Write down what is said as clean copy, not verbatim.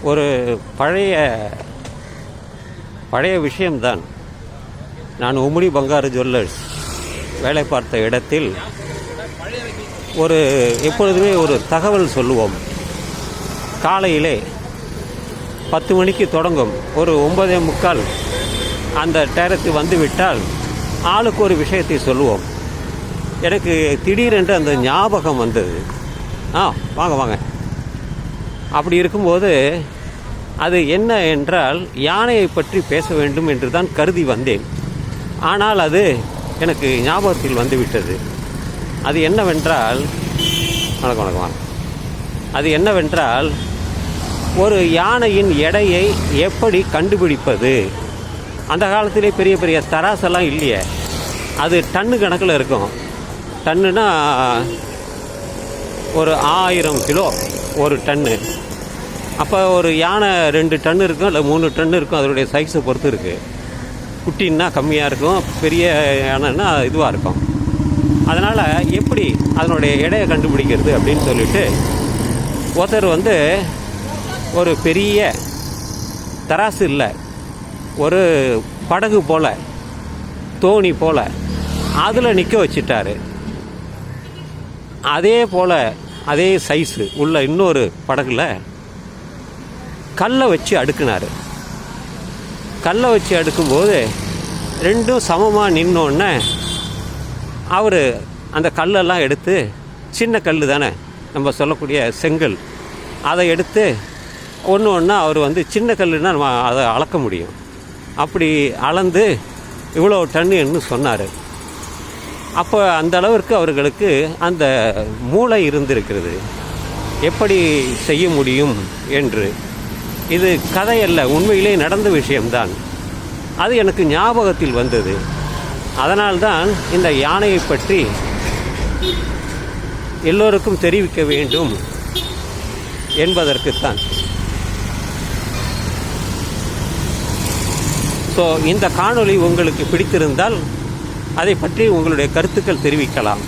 ஒரு பழைய பழைய விஷயம்தான். நான் உம்முடி பங்காரு ஜுவல்லர்ஸ் வேலை பார்த்த இடத்தில் எப்பொழுதுமே ஒரு தகவல் சொல்லுவோம். காலையிலே 10 மணிக்கு தொடங்கும். ஒரு 9:45 அந்த நேரத்துக்கு வந்துவிட்டால் ஆளுக்கு ஒரு விஷயத்தை சொல்லுவோம். எனக்கு திடீரென்று அந்த ஞாபகம் வந்தது. வாங்க வாங்க. அப்படி இருக்கும்போது அது என்ன என்றால், யானையை பற்றி பேச வேண்டும் என்று தான் கருதி வந்தேன். ஆனால் அது எனக்கு ஞாபகத்தில் வந்துவிட்டது. அது என்னவென்றால் வணக்கம். அது என்னவென்றால், ஒரு யானையின் எடையை எப்படி கண்டுபிடிப்பது? அந்த காலத்திலே பெரிய பெரிய தராசெல்லாம் இல்லையே, அது டன்னு கணக்கில் இருக்கும். டன்னுனா ஒரு 1000 கிலோ ஒரு டன்னு. அப்போ ஒரு யானை 2 டன்னு இருக்கும், இல்லை 3 டன்னு இருக்கும். அதனுடைய சைஸை பொறுத்து இருக்குது. குட்டின்னா கம்மியாக இருக்கும், பெரிய யானைன்னா இதுவாக இருக்கும். அதனால் எப்படி அதனுடைய எடையை கண்டுபிடிக்கிறது அப்படின்னு சொல்லிட்டு ஒருத்தர் ஒரு பெரிய தராசு இல்லை, ஒரு படகு போல், தோணி போல் அதில் நிற்க வச்சிட்டாரு. அதே போல் அதே சைஸு உள்ள இன்னொரு படகுல கல்லை வச்சு அடுக்குனார். கல்லை வச்சு அடுக்கும்போது ரெண்டும் சமமாக நின்னோடனே அவர் அந்த கல்லெல்லாம் எடுத்து, சின்ன கல் தானே நம்ம சொல்லக்கூடிய செங்கல், அதை எடுத்து ஒன்று ஒன்றா அவர் சின்ன கல்லுன்னா நம்ம அதை அளக்க முடியும். அப்படி அளந்து இவ்வளோ டன்னு சொன்னார். அப்போ அந்த அளவிற்கு அவர்களுக்கு அந்த மூளை இருந்திருக்கிறது, எப்படி செய்ய முடியும் என்று. இது கதையல்ல, உண்மையிலே நடந்த விஷயம்தான். அது எனக்கு ஞாபகத்தில் வந்தது. அதனால்தான் இந்த யானையை பற்றி எல்லோருக்கும் தெரிவிக்க வேண்டும் என்பதற்குத்தான். இந்த காணொளி உங்களுக்கு பிடித்திருந்தால் அதை பற்றி உங்களுடைய கருத்துக்கள் தெரிவிக்கலாம்.